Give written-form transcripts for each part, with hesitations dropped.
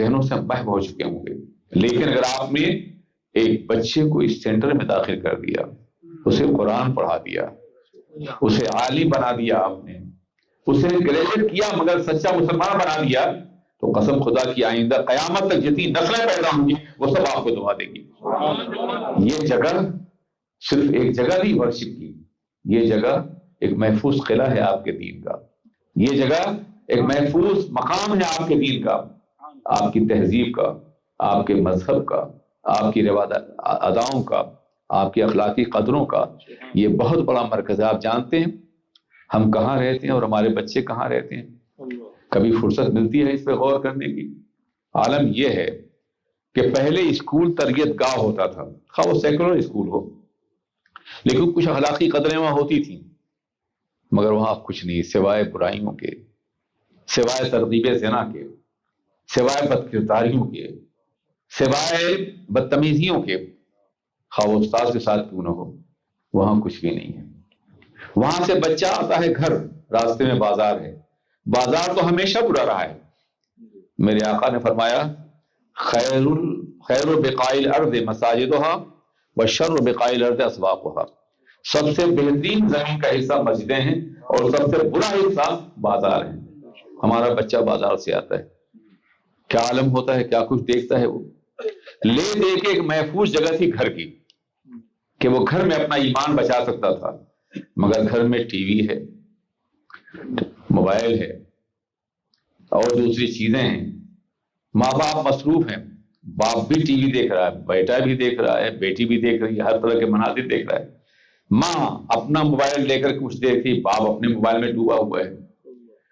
ذہنوں سے محو ہو چکے ہوں گے. لیکن اگر آپ نے ایک بچے کو اس سینٹر میں داخل کر دیا، اسے قرآن پڑھا دیا، اسے عالم بنا دیا، آپ نے اسے گریجویٹ کیا مگر سچا مسلمان بنا دیا، تو قسم خدا کی آئندہ قیامت تک جتنی نسلیں پیدا ہوں گی وہ سب آپ کو دعا دیں گی. یہ جگہ صرف ایک جگہ نہیں ورشپ کی، یہ جگہ ایک محفوظ قلعہ ہے آپ کے دین کا، یہ جگہ ایک محفوظ مقام ہے آپ کے دین کا، آپ کی تہذیب کا، آپ کے مذہب کا، آپ کی اداؤں کا، آپ کی اخلاقی قدروں کا. یہ بہت بڑا مرکز ہے. آپ جانتے ہیں ہم کہاں رہتے ہیں اور ہمارے بچے کہاں رہتے ہیں؟ کبھی فرصت ملتی ہے اس پہ غور کرنے کی؟ عالم یہ ہے کہ پہلے اسکول تربیت گاہ ہوتا تھا، خواہ وہ سیکولر اسکول ہو، لیکن کچھ اخلاقی قدریں وہاں ہوتی تھیں، مگر وہاں کچھ نہیں سوائے برائیوں کے، سوائے ترغیب زنا کے، سوائے بد کرداریوں کے، سوائے بدتمیزیوں کے. خواہ وہ استاد کے ساتھ کیوں نہ ہو، وہاں کچھ بھی نہیں ہے. وہاں سے بچہ آتا ہے گھر، راستے میں بازار ہے، بازار تو ہمیشہ برا رہا ہے. میرے آقا نے فرمایا خیر بقاع الارض مساجدها وشر بقاع الارض اسواقها. سب سے بہترین زمین کا حصہ مسجدیں ہیں اور سب سے برا حصہ بازار ہیں. ہمارا بچہ بازار سے آتا ہے، کیا عالم ہوتا ہے، کیا کچھ دیکھتا ہے. وہ لے دے کے ایک محفوظ جگہ تھی گھر کی کہ وہ گھر میں اپنا ایمان بچا سکتا تھا، مگر گھر میں ٹی وی ہے، موبائل ہے اور دوسری چیزیں ہیں. ماں باپ مصروف ہیں، باپ بھی ٹی وی دیکھ رہا ہے، بیٹا بھی دیکھ رہا ہے، بیٹی بھی دیکھ رہی ہے، ہر طرح کے مناظر دیکھ رہا ہے. ماں اپنا موبائل لے کر کچھ دیکھتی، باپ اپنے موبائل میں ڈوبا ہوا ہے.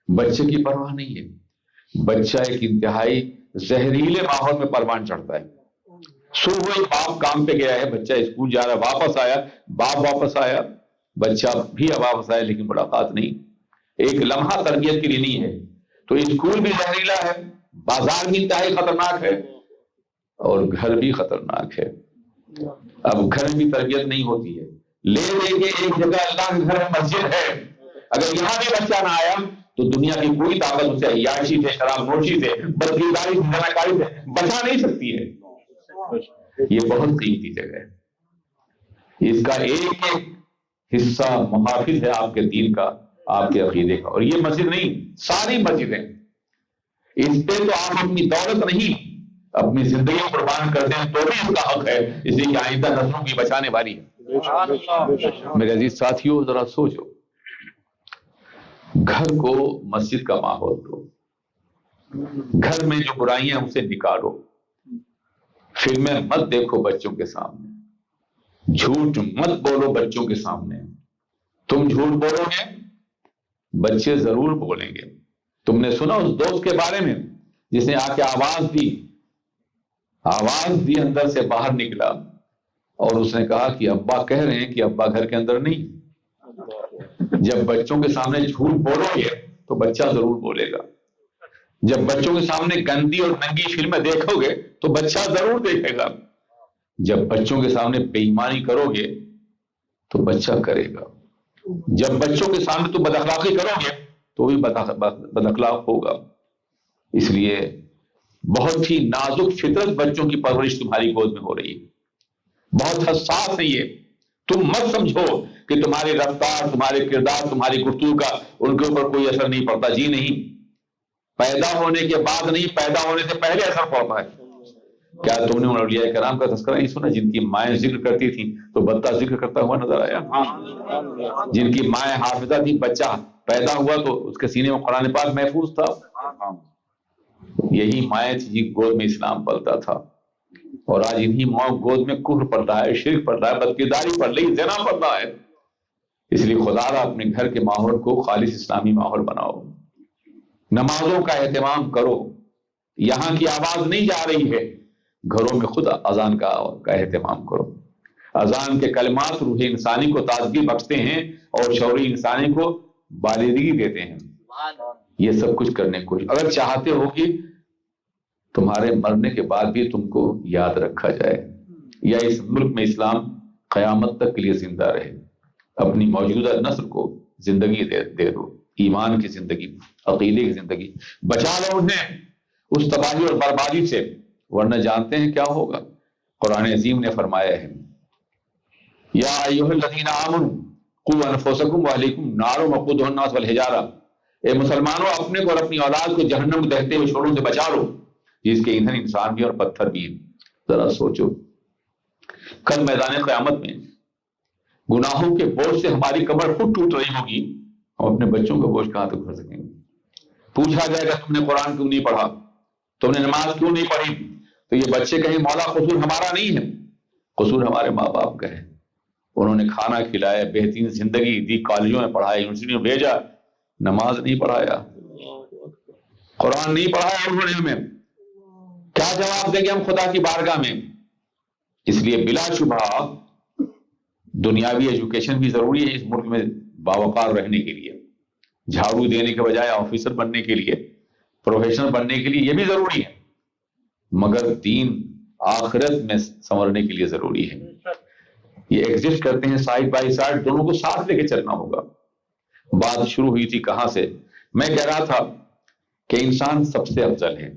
بچے کی پرواہ نہیں ہے. بچہ ایک انتہائی زہریلے ماحول میں پروان چڑھتا ہے. صبح باپ کام پہ گیا ہے، بچہ اسکول جا رہا ہے، واپس آیا، باپ واپس آیا، بچہ بھی واپس آیا، لیکن ملاقات نہیں. ایک لمحہ تربیت کے لیے نہیں ہے. تو اسکول بھی زہریلا ہے، بازار بھی انتہائی خطرناک ہے اور گھر بھی خطرناک ہے. اب گھر بھی تربیت نہیں ہوتی ہے. لے لے کے ایک جگہ اللہ کے گھر میں مسجد ہے، اگر یہاں بھی بچہ نہ آیا تو دنیا کی کوئی طاقت اسے عیاشی سے، شراب نوشی سے، بدکرداری سے، زناکاری سے بچا نہیں سکتی ہے. یہ بہت قیمتی جگہ ہے، اس کا ایک ایک حصہ محافظ ہے آپ کے دین کا، آپ کے عقیدے کا. اور یہ مسجد نہیں، ساری مسجدیں، اس پہ تو آپ اپنی دولت نہیں اپنی زندگی قربان کر دیں تو بھی اس کا حق ہے، اس لیے کہ آئندہ نسلوں کی بچانے والی ہے. میرے عزیز ساتھیوں ذرا سوچو، گھر کو مسجد کا ماحول دو، گھر میں جو برائیاں ہیں اسے نکالو. فلمیں مت دیکھو بچوں کے سامنے، جھوٹ مت بولو بچوں کے سامنے. تم جھوٹ بولو گے بچے ضرور بولیں گے. تم نے سنا اس دوست کے بارے میں جس نے آ کے آواز دی اندر سے باہر نکلا اور اس نے کہا کہ ابا کہہ رہے ہیں کہ ابا گھر کے اندر نہیں. جب بچوں کے سامنے جھوٹ بولو گے تو بچہ ضرور بولے گا. جب بچوں کے سامنے گندی اور ننگی فلمیں دیکھو گے تو بچہ ضرور دیکھے گا. جب بچوں کے سامنے بے ایمانی کرو گے تو بچہ کرے گا. جب بچوں کے سامنے تم بد اخلاقی کرو گے تو بھی بد اخلاق ہوگا. اس لیے بہت ہی نازک فطرت بچوں کی پرورش تمہاری گود میں ہو رہی ہے، بہت حساس ہے یہ. تم مت سمجھو کہ تمہاری رفتار، تمہارے کردار، تمہاری گفتگو کا ان کے اوپر کوئی اثر نہیں پڑتا. جی نہیں، پیدا ہونے کے بعد نہیں، پیدا ہونے سے پہلے اثر پڑتا ہے. کیا تم نے ان اولیاء کرام کا تذکرہ نہیں سنا جن کی مائیں ذکر کرتی تھیں تو بچہ ذکر کرتا ہوا نظر آیا؟ جن کی مائیں حافظہ تھی، بچہ پیدا ہوا تو اس کے سینے میں قرآن پاک محفوظ تھا. یہی مائیں تھی جن گود میں اسلام پلتا تھا. اور آج انہی ماؤں گود میں کفر پڑتا ہے، شرک پڑتا ہے، بدکرداری پڑ رہی، زنا پڑتا ہے. اس لیے خدا را اپنے گھر کے ماحول کو خالص اسلامی ماحول بناؤ. نمازوں کا اہتمام کرو. یہاں کی آواز نہیں جا رہی ہے، گھروں میں خود اذان کا اہتمام کرو. اذان کے کلمات روح انسانی کو تازگی بخشتے ہیں اور شعور انسانی کو بالغی دیتے ہیں. یہ سب کچھ کرنے کو اگر چاہتے ہو کہ تمہارے مرنے کے بعد بھی تم کو یاد رکھا جائے یا اس ملک میں اسلام قیامت تک کے لیے زندہ رہے، اپنی موجودہ نسل کو زندگی دے دو، ایمان کی زندگی، عقیدے کی زندگی بچا لو انہیں. اس تباہی اور بربادی سے، ورنہ جانتے ہیں کیا ہوگا؟ قرآن عظیم نے فرمایا ہے یا ایھا الذین آمنوا قوا انفسکم واہلیکم نارا وقودھا الناس والحجارہ، اے مسلمانوں اپنے کو اور اپنی اولاد کو جہنم میں دہتے ہوئے شعلوں سے بچا لو جس کے ایندھن انسان بھی اور پتھر بھی ہیں۔ ذرا سوچو کل میدان قیامت میں گناہوں کے بوجھ سے ہماری کمر خود ٹوٹ رہی ہوگی، ہم اپنے بچوں کا بوجھ کہاں تک اٹھا سکیں گے؟ پوچھا جائے گا تم نے قرآن کیوں نہیں پڑھا، تم نے نماز کیوں نہیں پڑھی؟ تو یہ بچے کہیں مولا قصور ہمارا نہیں ہے، قصور ہمارے ماں باپ کا ہے۔ انہوں نے کھانا کھلایا، بہترین زندگی دی، کالجوں میں پڑھایا، یونیورسٹی میں بھیجا، نماز نہیں پڑھایا، قرآن نہیں پڑھایا انہوں نے ہمیں، کیا جواب دیں گے ہم خدا کی بارگاہ میں؟ اس لیے بلا شبہ دنیاوی ایجوکیشن بھی ضروری ہے اس ملک میں باوقار رہنے کے لیے، جھاڑو دینے کے بجائے آفیسر بننے کے لیے، پروفیشنل بننے کے لیے یہ بھی ضروری ہے، مگر دین آخرت میں سنورنے کے لیے ضروری ہے۔ یہ ایگزسٹ کرتے ہیں سائڈ بائی سائڈ، دونوں کو ساتھ لے کے چلنا ہوگا۔ بات شروع ہوئی تھی کہاں سے؟ میں کہہ رہا تھا کہ انسان سب سے افضل ہے،